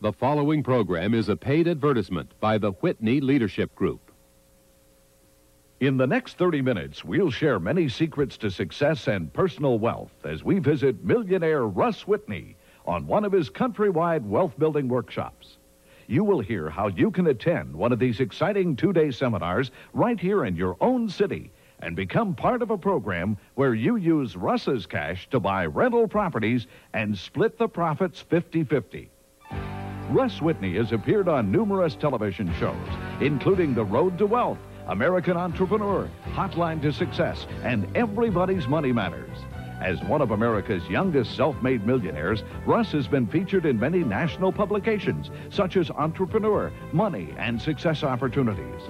The following program is a paid advertisement by the Whitney Leadership Group. In the next 30 minutes, we'll share many secrets to success and personal wealth as we visit millionaire Russ Whitney on one of his countrywide wealth-building workshops. You will hear how you can attend one of these exciting two-day seminars right here in your own city and become part of a program where you use Russ's cash to buy rental properties and split the profits 50-50. Russ Whitney has appeared on numerous television shows, including The Road to Wealth, American Entrepreneur, Hotline to Success, and Everybody's Money Matters. As one of America's youngest self-made millionaires, Russ has been featured in many national publications, such as Entrepreneur, Money, and Success Opportunities.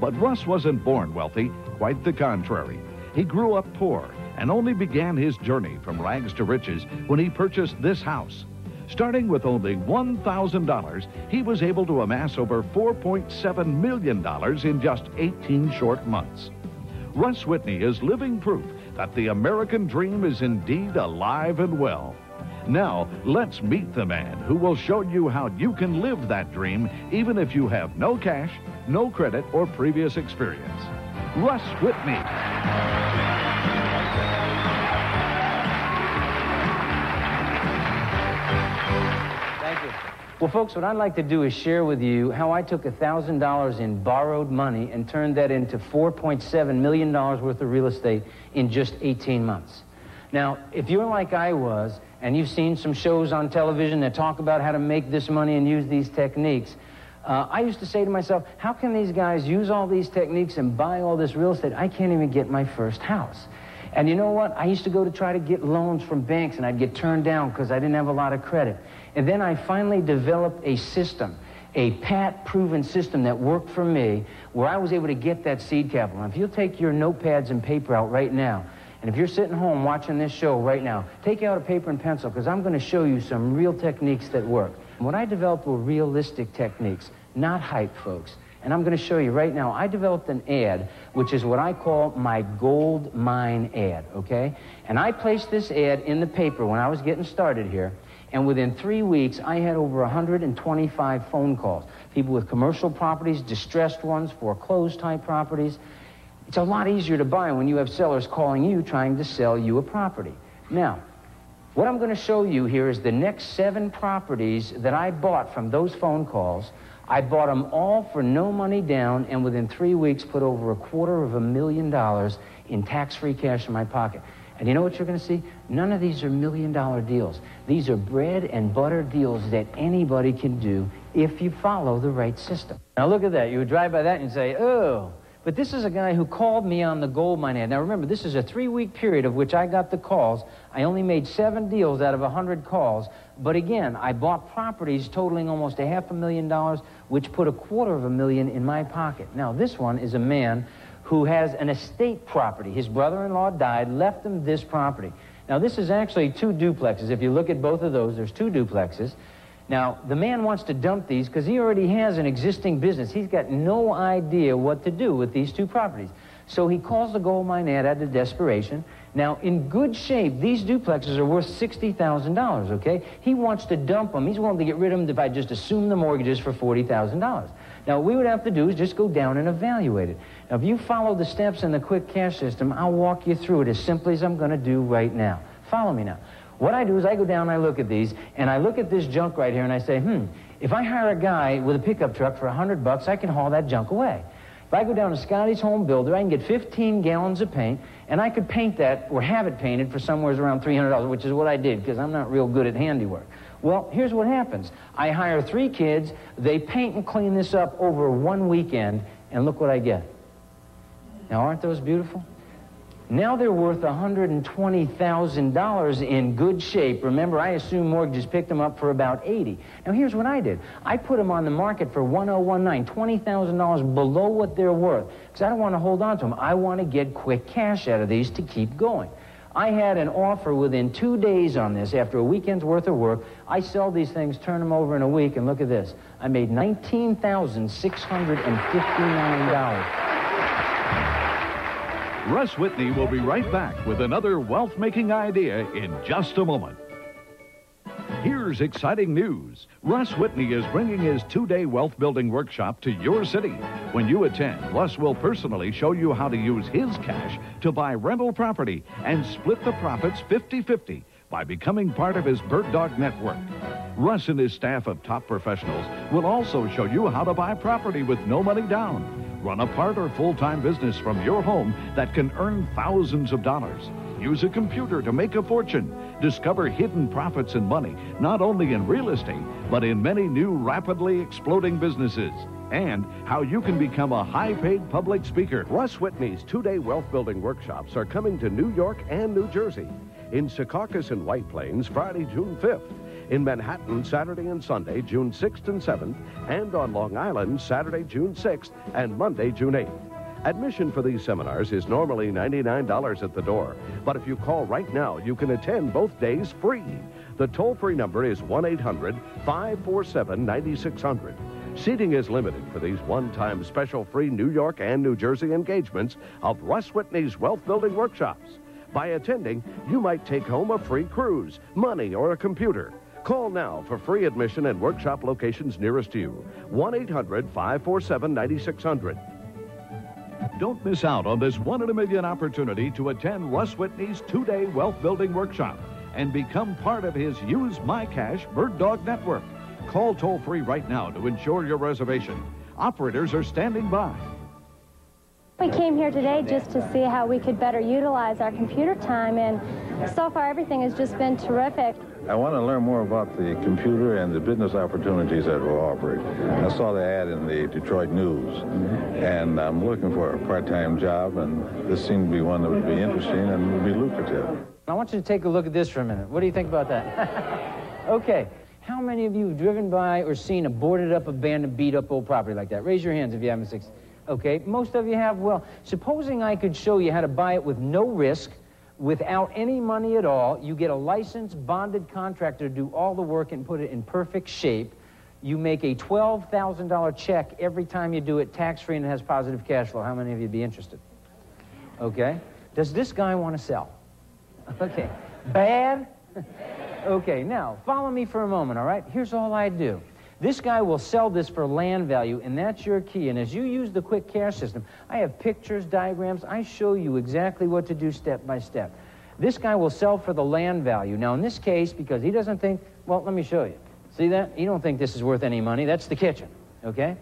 But Russ wasn't born wealthy, quite the contrary. He grew up poor and only began his journey from rags to riches when he purchased this house. Starting with only $1,000, he was able to amass over $4.7 million in just 18 short months. Russ Whitney is living proof that the American dream is indeed alive and well. Now, let's meet the man who will show you how you can live that dream even if you have no cash, no credit, or previous experience. Russ Whitney. Well, folks, what I'd like to do is share with you how I took $1,000 in borrowed money and turned that into $4.7 million worth of real estate in just 18 months. Now, if you're like I was, and you've seen some shows on television that talk about how to make this money and use these techniques, I used to say to myself, how can these guys use all these techniques and buy all this real estate? I can't even get my first house. And you know what? I used to go to try to get loans from banks, and I'd get turned down because I didn't have a lot of credit. And then I finally developed a system, a pat-proven system that worked for me, where I was able to get that seed capital. And if you'll take your notepads and paper out right now, and if you're sitting home watching this show right now, take out a paper and pencil, because I'm going to show you some real techniques that work. What I developed were realistic techniques, not hype, folks. And I'm going to show you right now. I developed an ad, which is what I call my gold mine ad, okay? And I placed this ad in the paper when I was getting started here, and within 3 weeks, I had over 125 phone calls. People with commercial properties, distressed ones, foreclosed-type properties. It's a lot easier to buy when you have sellers calling you trying to sell you a property. Now, what I'm going to show you here is the next 7 properties that I bought from those phone calls. I bought them all for no money down, and within 3 weeks put over $250,000 in tax-free cash in my pocket. And you know what you're going to see? None of these are million-dollar deals. These are bread and butter deals that anybody can do if you follow the right system. Now look at that. You would drive by that and say, oh, but this is a guy who called me on the gold mine ad. Now remember, this is a 3-week period of which I got the calls. I only made 7 deals out of 100 calls. But again, I bought properties totaling almost $500,000, which put $250,000 in my pocket. Now this one is a man who has an estate property. His brother-in-law died, left him this property. Now this is actually 2 duplexes. If you look at both of those, there's 2 duplexes. Now, the man wants to dump these because he already has an existing business. He's got no idea what to do with these 2 properties. So he calls the gold mine ad out of desperation. Now, in good shape, these duplexes are worth $60,000, okay? He wants to dump them. He's willing to get rid of them if I just assume the mortgages for $40,000. Now, what we would have to do is just go down and evaluate it. Now, if you follow the steps in the quick cash system, I'll walk you through it as simply as I'm going to do right now. Follow me now. What I do is I go down and I look at these, and I look at this junk right here, and I say, if I hire a guy with a pickup truck for $100, I can haul that junk away. If I go down to Scotty's Home Builder, I can get 15 gallons of paint, and I could paint that, or have it painted for somewhere around $300, which is what I did, because I'm not real good at handiwork. Well, here's what happens. I hire 3 kids, they paint and clean this up over 1 weekend, and look what I get. Now, aren't those beautiful? Now they're worth $120,000 in good shape. Remember, I assume mortgages picked them up for about $80,000. Now here's what I did. I put them on the market for $1,019, $20,000 below what they're worth, because I don't want to hold on to them. I want to get quick cash out of these to keep going. I had an offer within 2 days on this. After a weekend's worth of work, I sell these things, turn them over in a week, and look at this. I made $19,659. Russ Whitney will be right back with another wealth-making idea in just a moment. Here's Here's exciting news. Russ Whitney is bringing his 2-day wealth building workshop to your city. When you attend, Russ will personally show you how to use his cash to buy rental property and split the profits 50-50 by becoming part of his Bird Dog Network. Russ and his staff of top professionals will also show you how to buy property with no money down, run a part or full-time business from your home that can earn thousands of dollars, use a computer to make a fortune, discover hidden profits and money, not only in real estate, but in many new rapidly exploding businesses, and how you can become a high-paid public speaker. Russ Whitney's 2-day wealth building workshops are coming to New York and New Jersey. In Secaucus and White Plains, Friday, June 5th. In Manhattan, Saturday and Sunday, June 6th and 7th. And on Long Island, Saturday, June 6th and Monday, June 8th. Admission for these seminars is normally $99 at the door. But if you call right now, you can attend both days free. The toll-free number is 1-800-547-9600. Seating is limited for these one-time special free New York and New Jersey engagements of Russ Whitney's wealth building workshops. By attending, you might take home a free cruise, money, or a computer. Call now for free admission and workshop locations nearest you. 1-800-547-9600. Don't miss out on this 1 in a million opportunity to attend Russ Whitney's 2-day wealth building workshop and become part of his Use My Cash Bird Dog Network. Call toll-free right now to ensure your reservation. Operators are standing by. We came here today just to see how we could better utilize our computer time, and so far everything has just been terrific. I want to learn more about the computer and the business opportunities that were offered. I saw the ad in the Detroit News, and I'm looking for a part-time job, and this seemed to be one that would be interesting and would be lucrative. I want you to take a look at this for a minute. What do you think about that? Okay. How many of you have driven by or seen a boarded-up, abandoned, beat-up old property like that? Raise your hands if you haven't. Okay, most of you have. Well, supposing I could show you how to buy it with no risk, without any money at all. You get a licensed, bonded contractor to do all the work and put it in perfect shape. You make a $12,000 check every time you do it, tax-free, and it has positive cash flow. How many of you would be interested? Okay. Does this guy want to sell? Okay. Bad? Okay, now, follow me for a moment, all right? Here's all I do. This guy will sell this for land value, and that's your key. And as you use the quick cash system, I have pictures, diagrams. I show you exactly what to do step by step. This guy will sell for the land value. Now, in this case, because he doesn't think, well, let me show you. See that? You don't think this is worth any money. That's the kitchen, okay?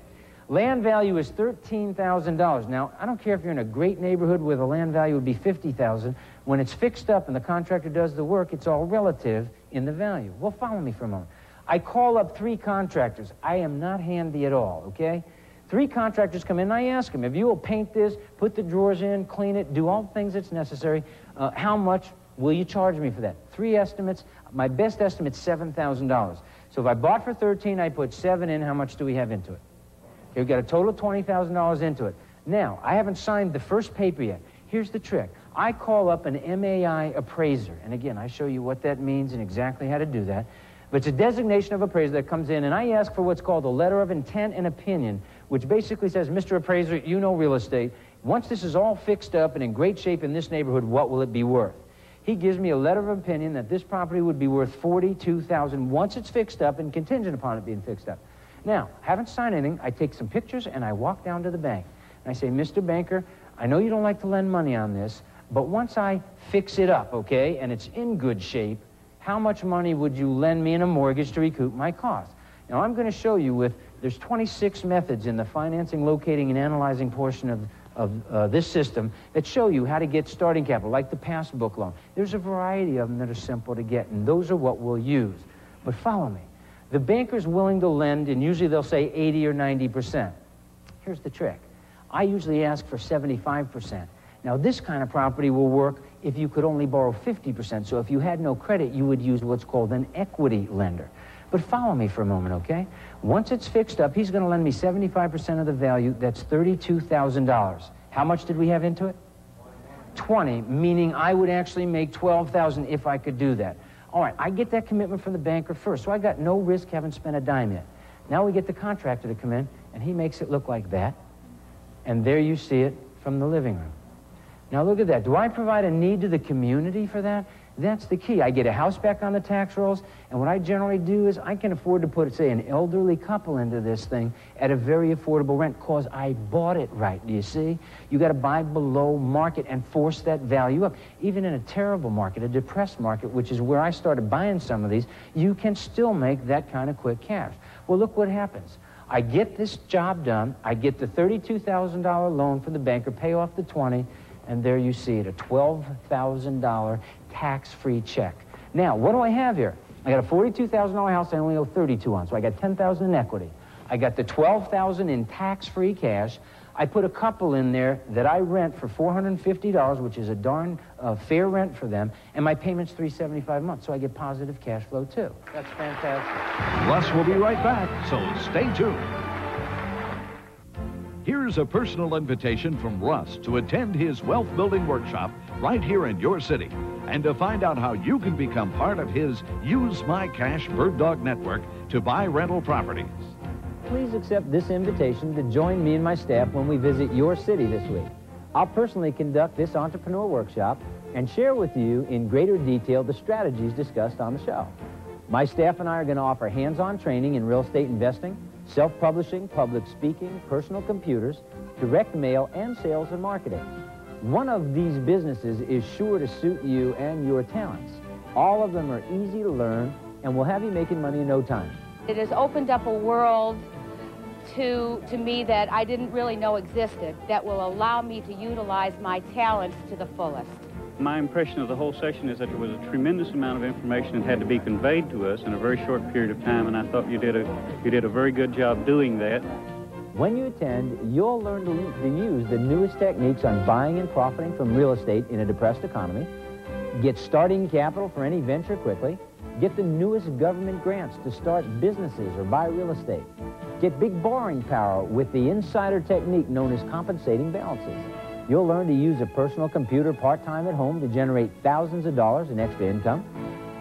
Land value is $13,000. Now, I don't care if you're in a great neighborhood where the land value would be $50,000. When it's fixed up and the contractor does the work, it's all relative in the value. Well, follow me for a moment. I call up 3 contractors. I am not handy at all, okay? 3 contractors come in, and I ask them, if you will paint this, put the drawers in, clean it, do all the things that's necessary, how much will you charge me for that? 3 estimates. My best estimate's $7,000. So if I bought for 13, I put 7 in, how much do we have into it? Okay, we've got a total of $20,000 into it. Now, I haven't signed the first paper yet. Here's the trick. I call up an MAI appraiser, and again, I show you what that means and exactly how to do that. But it's a designation of appraiser that comes in, and I ask for what's called a letter of intent and opinion, which basically says, Mr. Appraiser, you know real estate. Once this is all fixed up and in great shape in this neighborhood, what will it be worth? He gives me a letter of opinion that this property would be worth $42,000 once it's fixed up and contingent upon it being fixed up. Now, I haven't signed anything. I take some pictures, and I walk down to the bank. And I say, Mr. Banker, I know you don't like to lend money on this, but once I fix it up, okay, and it's in good shape, how much money would you lend me in a mortgage to recoup my costs? Now, I'm going to show you there's 26 methods in the financing, locating, and analyzing portion of this system that show you how to get starting capital, like the passbook loan. There's a variety of them that are simple to get, and those are what we'll use. But follow me. The banker's willing to lend, and usually they'll say 80 or 90%. Here's the trick. I usually ask for 75%. Now, this kind of property will work if you could only borrow 50%. So if you had no credit, you would use what's called an equity lender. But follow me for a moment, okay? Once it's fixed up, he's going to lend me 75% of the value. That's $32,000. How much did we have into it? 20, meaning I would actually make $12,000 if I could do that. All right, I get that commitment from the banker first, so I got no risk, haven't spent a dime yet. Now we get the contractor to come in, and he makes it look like that. And there you see it from the living room. Now look at that. Do I provide a need to the community for that? That's the key. I get a house back on the tax rolls, and what I generally do is I can afford to put, say, an elderly couple into this thing at a very affordable rent because I bought it right. Do you see? You got to buy below market and force that value up. Even in a terrible market, a depressed market, which is where I started buying some of these, you can still make that kind of quick cash. Well, look what happens. I get this job done, I get the $32,000 loan from the banker, pay off the 20, and there you see it, a $12,000 tax-free check. Now, what do I have here? I got a $42,000 house I only owe $32,000 on, so I got $10,000 in equity. I got the $12,000 in tax-free cash. I put a couple in there that I rent for $450, which is a darn fair rent for them, and my payment's $375 a month, so I get positive cash flow too. That's fantastic. Russ will be right back, so stay tuned. Here's a personal invitation from Russ to attend his wealth building workshop right here in your city, and to find out how you can become part of his Use My Cash Bird Dog Network to buy rental properties. Please accept this invitation to join me and my staff when we visit your city this week. I'll personally conduct this entrepreneur workshop and share with you in greater detail the strategies discussed on the show. My staff and I are going to offer hands-on training in real estate investing, self-publishing, public speaking, personal computers, direct mail, and sales and marketing. One of these businesses is sure to suit you and your talents. All of them are easy to learn and will have you making money in no time. It has opened up a world to me that I didn't really know existed, that will allow me to utilize my talents to the fullest. My impression of the whole session is that there was a tremendous amount of information that had to be conveyed to us in a very short period of time, and I thought you did a very good job doing that. When you attend, you'll learn to use the newest techniques on buying and profiting from real estate in a depressed economy, get starting capital for any venture quickly, get the newest government grants to start businesses or buy real estate, get big borrowing power with the insider technique known as compensating balances. You'll learn to use a personal computer part-time at home to generate thousands of dollars in extra income,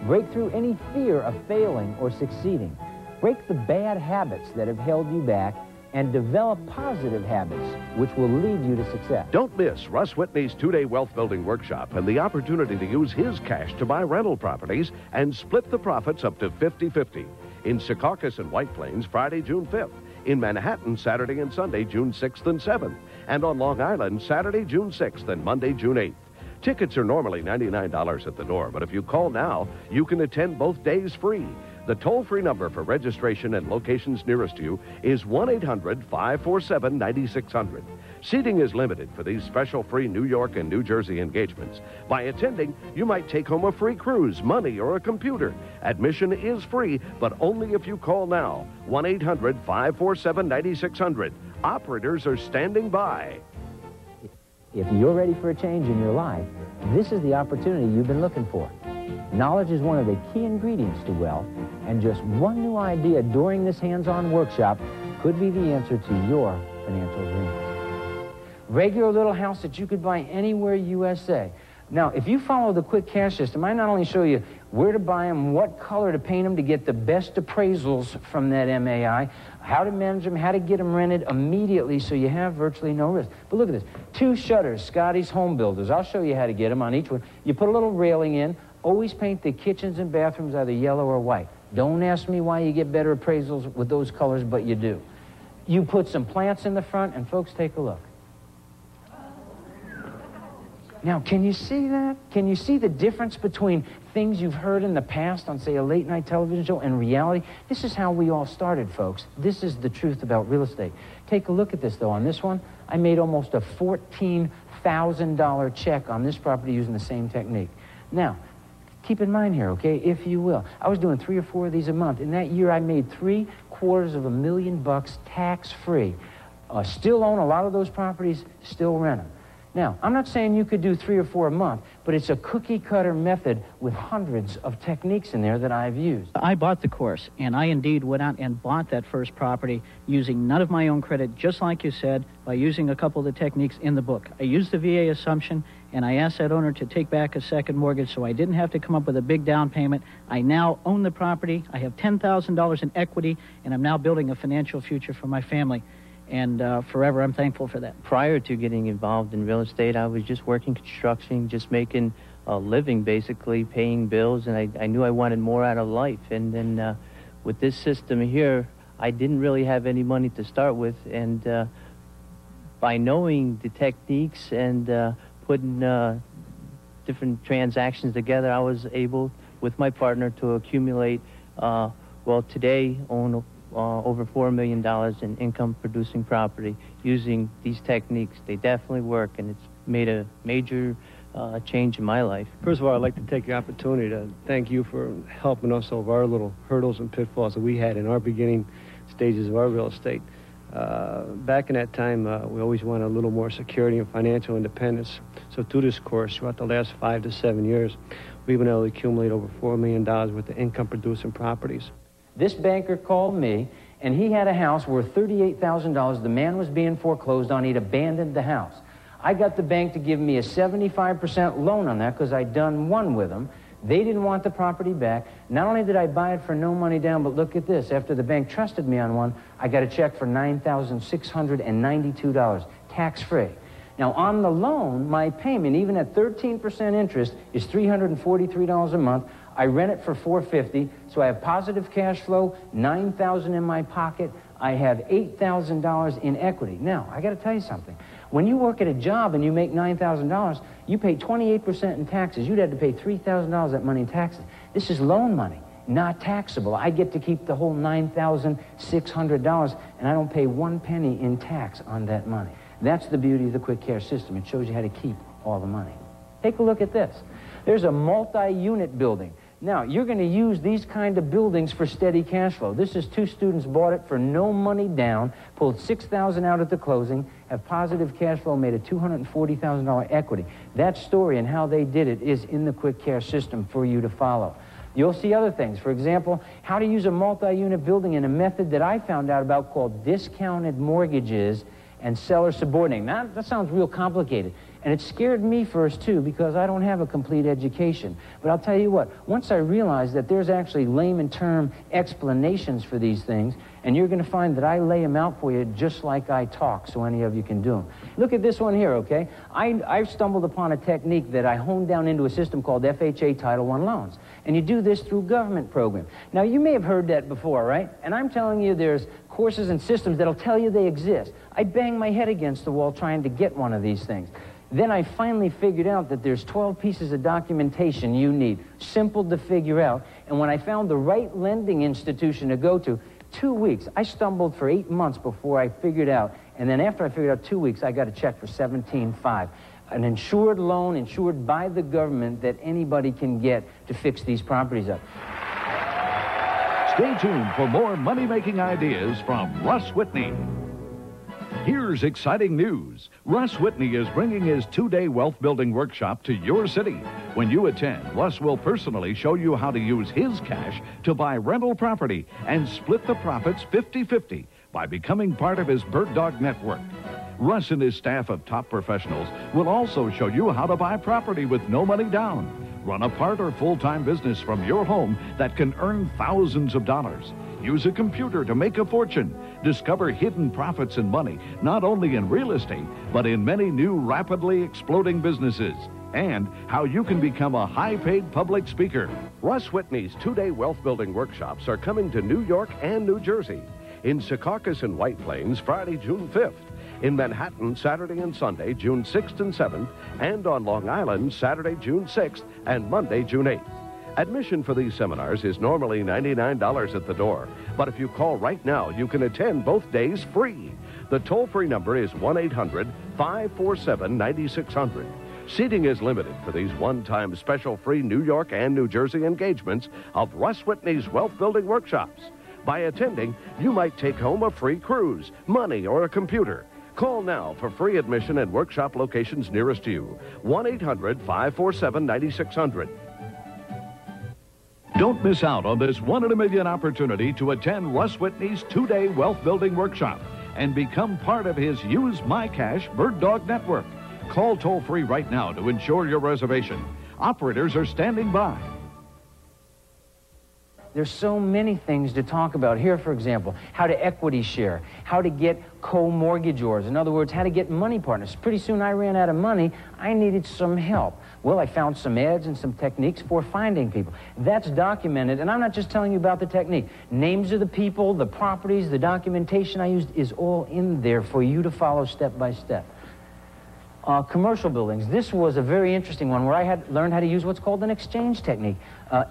break through any fear of failing or succeeding, break the bad habits that have held you back, and develop positive habits which will lead you to success. Don't miss Russ Whitney's two-day wealth building workshop and the opportunity to use his cash to buy rental properties and split the profits up to 50-50. In Secaucus and White Plains, Friday, June 5th. In Manhattan, Saturday and Sunday, June 6th and 7th. And on Long Island, Saturday, June 6th and Monday, June 8th. Tickets are normally $99 at the door, but if you call now, you can attend both days free. The toll-free number for registration and locations nearest you is 1-800-547-9600. Seating is limited for these special free New York and New Jersey engagements. By attending, you might take home a free cruise, money, or a computer. Admission is free, but only if you call now. 1-800-547-9600. Operators are standing by. If you're ready for a change in your life, this is the opportunity you've been looking for. Knowledge is one of the key ingredients to wealth, and just one new idea during this hands-on workshop could be the answer to your financial dreams. Regular little house that you could buy anywhere USA. Now, if you follow the quick cash system, I not only show you where to buy them, what color to paint them to get the best appraisals from that MAI, how to manage them, how to get them rented immediately so you have virtually no risk. But look at this. 2 shutters, Scotty's Home Builders. I'll show you how to get them on each one. You put a little railing in. Always paint the kitchens and bathrooms either yellow or white. Don't ask me why you get better appraisals with those colors, but you do. You put some plants in the front, and folks, take a look. Now, can you see that? Can you see the difference between things you've heard in the past on, say, a late-night television show and reality? This is how we all started, folks. This is the truth about real estate. Take a look at this, though. On this one, I made almost a $14,000 check on this property using the same technique. Now, keep in mind here, okay, if you will, I was doing 3 or 4 of these a month. In that year, I made $750,000 tax-free. Still own a lot of those properties, still rent them. Now, I'm not saying you could do 3 or 4 a month, but it's a cookie-cutter method with hundreds of techniques in there that I've used. I bought the course, and I indeed went out and bought that first property using none of my own credit, just like you said, by using a couple of the techniques in the book. I used the VA assumption, and I asked that owner to take back a second mortgage so I didn't have to come up with a big down payment. I now own the property. I have $10,000 in equity, and I'm now building a financial future for my family. And forever, I'm thankful for that. Prior to getting involved in real estate, I was just working construction, just making living, basically, paying bills, and I knew I wanted more out of life. And then with this system here, I didn't really have any money to start with, and by knowing the techniques and putting different transactions together, I was able, with my partner, to accumulate, well, today own over $4 million in income-producing property using these techniques. They definitely work, and it's made a major change in my life. First of all, I'd like to take the opportunity to thank you for helping us over our little hurdles and pitfalls that we had in our beginning stages of our real estate. Back in that time, we always wanted a little more security and financial independence. So through this course, throughout the last 5 to 7 years, we've been able to accumulate over $4 million worth of income-producing properties. This banker called me, and he had a house worth $38,000. The man was being foreclosed on. He'd abandoned the house. I got the bank to give me a 75% loan on that because I'd done one with them. They didn't want the property back. Not only did I buy it for no money down, but look at this. After the bank trusted me on one, I got a check for $9,692, tax-free. Now, on the loan, my payment, even at 13% interest, is $343 a month. I rent it for $450, so I have positive cash flow, $9,000 in my pocket. I have $8,000 in equity. Now, I got to tell you something. When you work at a job and you make $9,000, you pay 28% in taxes. You'd have to pay $3,000 of that money in taxes. This is loan money, not taxable. I get to keep the whole $9,600, and I don't pay 1 penny in tax on that money. That's the beauty of the Quick Care system. It shows you how to keep all the money. Take a look at this. There's a multi-unit building. Now, you're going to use these kind of buildings for steady cash flow. This is 2 students bought it for no money down, pulled $6,000 out at the closing, have positive cash flow, made a $240,000 equity. That story and how they did it is in the Quick Care system for you to follow. You'll see other things. For example, how to use a multi-unit building in a method that I found out about called discounted mortgages and seller subordinating. Now, that sounds real complicated. And it scared me first, too, because I don't have a complete education. But I'll tell you what, once I realized that there's actually layman term explanations for these things, and you're going to find that I lay them out for you just like I talk, so any of you can do them. Look at this one here, okay? I've stumbled upon a technique that I honed down into a system called FHA Title I loans. And you do this through government program. Now, you may have heard that before, right? And I'm telling you there's courses and systems that'll tell you they exist. I bang my head against the wall trying to get one of these things. Then I finally figured out that there's 12 pieces of documentation you need, simple to figure out. And when I found the right lending institution to go to, 2 weeks. I stumbled for 8 months before I figured out. And then after I figured out 2 weeks, I got a check for $17,500. An insured loan, insured by the government, that anybody can get to fix these properties up. Stay tuned for more money-making ideas from Russ Whitney. Here's exciting news. Russ Whitney is bringing his 2-day wealth-building workshop to your city. When you attend, Russ will personally show you how to use his cash to buy rental property and split the profits 50-50 by becoming part of his Bird Dog network. Russ and his staff of top professionals will also show you how to buy property with no money down, run a part or full-time business from your home that can earn thousands of dollars, use a computer to make a fortune, discover hidden profits and money, not only in real estate, but in many new rapidly exploding businesses, and how you can become a high-paid public speaker. Russ Whitney's 2-day wealth-building workshops are coming to New York and New Jersey. In Secaucus and White Plains, Friday, June 5th. In Manhattan, Saturday and Sunday, June 6th and 7th. And on Long Island, Saturday, June 6th and Monday, June 8th. Admission for these seminars is normally $99 at the door, but if you call right now, you can attend both days free. The toll-free number is 1-800-547-9600. Seating is limited for these one-time special free New York and New Jersey engagements of Russ Whitney's wealth-building workshops. By attending, you might take home a free cruise, money, or a computer. Call now for free admission and workshop locations nearest you. 1-800-547-9600. Don't miss out on this 1 in a million opportunity to attend Russ Whitney's 2-day wealth-building workshop and become part of his Use My Cash Bird Dog network. Call toll-free right now to ensure your reservation. Operators are standing by. There's so many things to talk about. Here, for example, how to equity share, how to get co-mortgagors. In other words, how to get money partners. Pretty soon I ran out of money. I needed some help. Well, I found some ads and some techniques for finding people. That's documented, and I'm not just telling you about the technique. Names of the people, the properties, the documentation I used is all in there for you to follow step by step. Commercial buildings. This was a very interesting one where I had learned how to use what's called an exchange technique.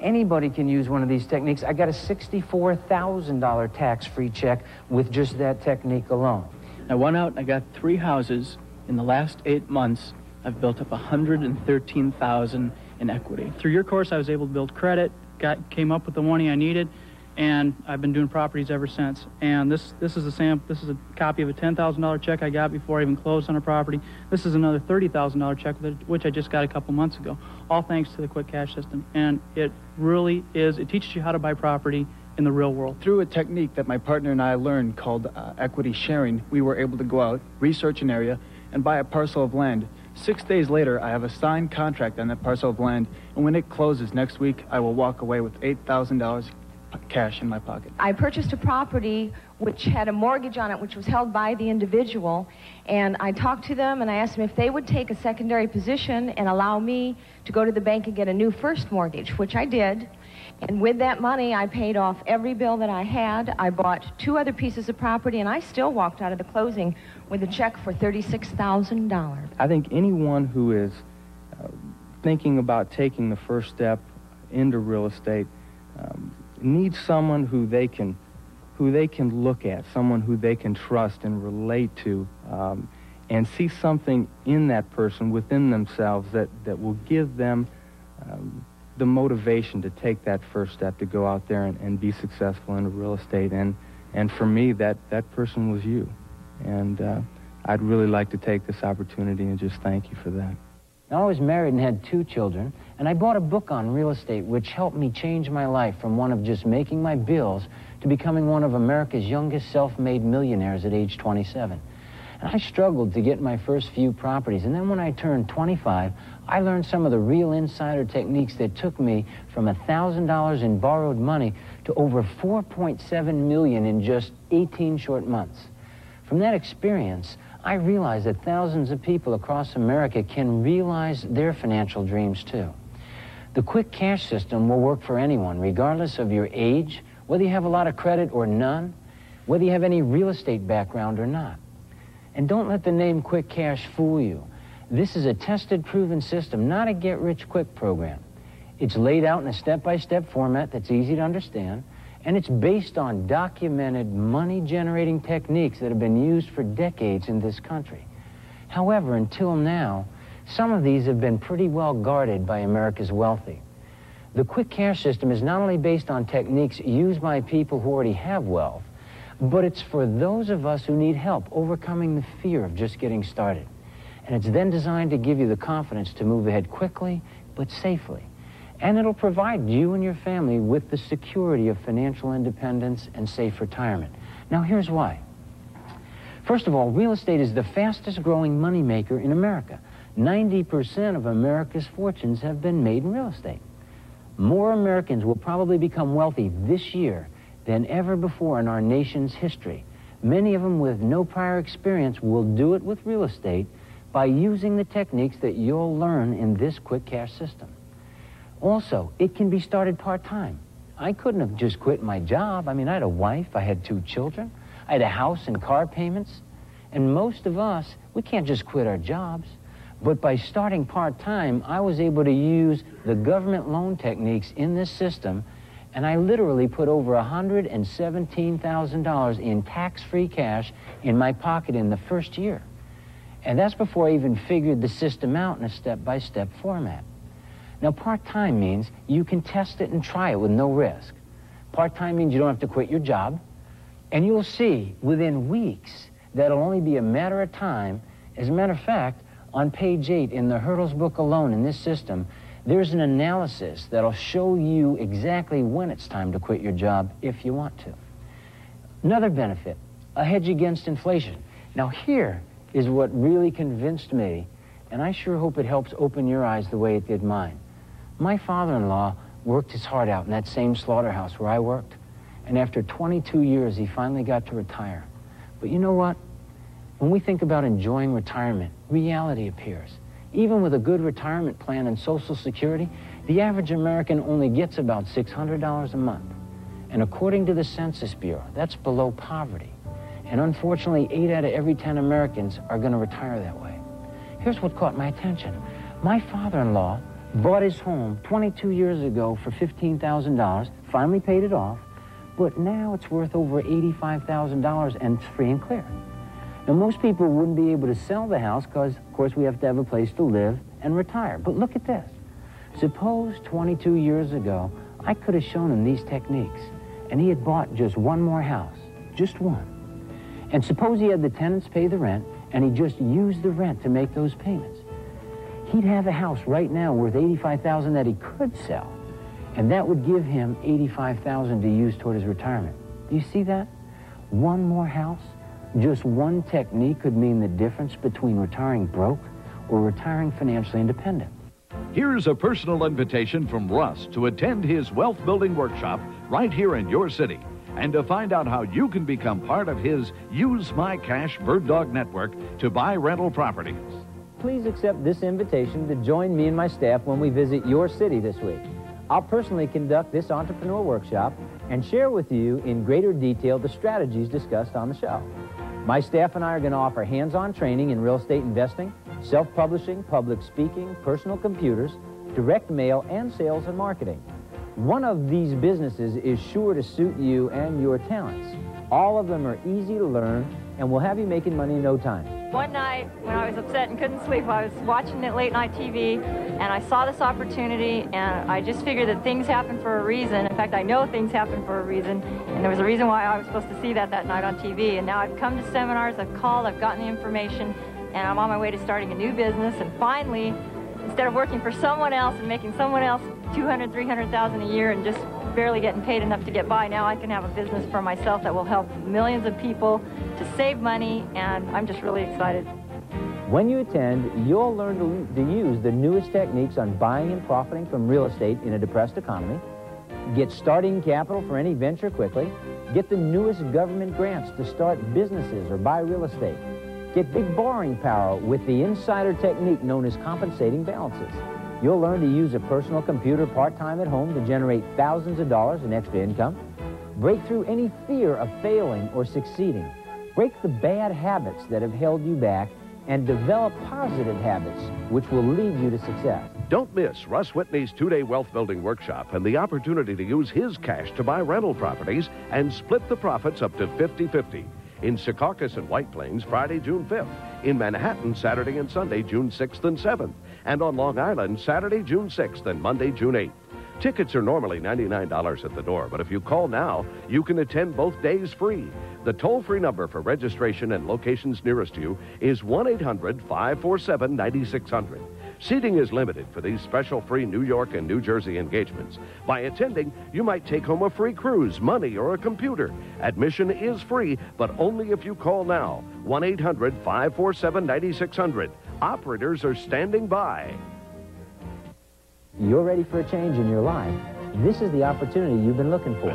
Anybody can use one of these techniques. I got a $64,000 tax-free check with just that technique alone. I went out and I got 3 houses. In the last 8 months, I've built up $113,000 in equity. Through your course, I was able to build credit, came up with the money I needed, and I've been doing properties ever since. And this is a copy of a $10,000 check I got before I even closed on a property. This is another $30,000 check, which I just got a couple months ago, all thanks to the quick cash system. And it really is, it teaches you how to buy property in the real world. Through a technique that my partner and I learned called equity sharing, we were able to go out, research an area, and buy a parcel of land. 6 days later, I have a signed contract on that parcel of land, and when it closes next week, I will walk away with $8,000 cash in my pocket. I purchased a property which had a mortgage on it which was held by the individual, and I talked to them and I asked them if they would take a secondary position and allow me to go to the bank and get a new first mortgage, which I did. And with that money, I paid off every bill that I had. I bought 2 other pieces of property, and I still walked out of the closing with a check for $36,000. I think anyone who is thinking about taking the first step into real estate needs someone who they can look at, someone who they can trust and relate to, and see something in that person within themselves that will give them the motivation to take that first step to go out there and be successful in real estate. And for me, that person was you. And I'd really like to take this opportunity and just thank you for that. I was married and had 2 children, and I bought a book on real estate which helped me change my life from one of just making my bills to becoming one of America's youngest self-made millionaires at age 27. And I struggled to get my first few properties, and then when I turned 25, I learned some of the real insider techniques that took me from $1,000 in borrowed money to over $4.7 million in just 18 short months. From that experience, I realized that thousands of people across America can realize their financial dreams too. The quick cash system will work for anyone, regardless of your age, whether you have a lot of credit or none, whether you have any real estate background or not. And don't let the name Quick Cash fool you. This is a tested, proven system, not a get-rich-quick program. It's laid out in a step-by-step format that's easy to understand, and it's based on documented money-generating techniques that have been used for decades in this country. However, until now, some of these have been pretty well guarded by America's wealthy. The quick cash system is not only based on techniques used by people who already have wealth, but it's for those of us who need help overcoming the fear of just getting started. And it's then designed to give you the confidence to move ahead quickly, but safely. And it'll provide you and your family with the security of financial independence and safe retirement. Now, here's why. First of all, real estate is the fastest growing moneymaker in America. 90% of America's fortunes have been made in real estate. More Americans will probably become wealthy this year than ever before in our nation's history. Many of them with no prior experience will do it with real estate by using the techniques that you'll learn in this quick cash system. Also, it can be started part-time. I couldn't have just quit my job. I mean, I had a wife, I had 2 children, I had a house and car payments, and most of us, we can't just quit our jobs. But by starting part-time, I was able to use the government loan techniques in this system, and I literally put over $117,000 in tax-free cash in my pocket in the first year. And that's before I even figured the system out in a step-by-step format. Now, part-time means you can test it and try it with no risk. Part-time means you don't have to quit your job. And you'll see within weeks that'll only be a matter of time. As a matter of fact, on page 8 in the Hurdles book alone in this system, there's an analysis that'll show you exactly when it's time to quit your job if you want to. Another benefit, a hedge against inflation. Now, here is what really convinced me, and I sure hope it helps open your eyes the way it did mine. My father-in-law worked his heart out in that same slaughterhouse where I worked. And after 22 years, he finally got to retire. But you know what? When we think about enjoying retirement, reality appears. Even with a good retirement plan and Social Security, the average American only gets about $600 a month. And according to the Census Bureau, that's below poverty. And unfortunately, 8 out of every 10 Americans are going to retire that way. Here's what caught my attention. My father-in-law bought his home 22 years ago for $15,000, finally paid it off, but now it's worth over $85,000 and it's free and clear. Now, most people wouldn't be able to sell the house because, of course, we have to have a place to live and retire. But look at this. Suppose 22 years ago, I could have shown him these techniques, and he had bought just one more house, just one. And suppose he had the tenants pay the rent, and he just used the rent to make those payments. He'd have a house right now worth $85,000 that he could sell, and that would give him $85,000 to use toward his retirement. Do you see that? One more house, just one technique could mean the difference between retiring broke or retiring financially independent. Here's a personal invitation from Russ to attend his wealth building workshop right here in your city, and to find out how you can become part of his Use My Cash Bird Dog Network to buy rental properties. Please accept this invitation to join me and my staff when we visit your city this week. I'll personally conduct this entrepreneur workshop and share with you in greater detail the strategies discussed on the show. My staff and I are going to offer hands-on training in real estate investing, self-publishing, public speaking, personal computers, direct mail, and sales and marketing. One of these businesses is sure to suit you and your talents. All of them are easy to learn and will have you making money in no time. One night when I was upset and couldn't sleep, I was watching it late night TV, and I saw this opportunity, and I just figured that things happen for a reason. In fact, I know things happen for a reason, and there was a reason why I was supposed to see that night on TV. And now I've come to seminars, I've called, I've gotten the information, and I'm on my way to starting a new business. And finally, instead of working for someone else and making someone else $200,000, $300,000 a year and just barely getting paid enough to get by, now I can have a business for myself that will help millions of people to save money, and I'm just really excited. When you attend, you'll learn to use the newest techniques on buying and profiting from real estate in a depressed economy, get starting capital for any venture quickly, get the newest government grants to start businesses or buy real estate, get big borrowing power with the insider technique known as compensating balances. You'll learn to use a personal computer part-time at home to generate thousands of dollars in extra income, break through any fear of failing or succeeding, break the bad habits that have held you back, and develop positive habits which will lead you to success. Don't miss Russ Whitney's 2-day wealth building workshop and the opportunity to use his cash to buy rental properties and split the profits up to 50-50. In Secaucus and White Plains, Friday, June 5th. In Manhattan, Saturday and Sunday, June 6th and 7th. And on Long Island, Saturday, June 6th and Monday, June 8th. Tickets are normally $99 at the door, but if you call now, you can attend both days free. The toll-free number for registration and locations nearest you is 1-800-547-9600. Seating is limited for these special free New York and New Jersey engagements. By attending, you might take home a free cruise, money, or a computer. Admission is free, but only if you call now. 1-800-547-9600. Operators are standing by. You're ready for a change in your life. This is the opportunity you've been looking for.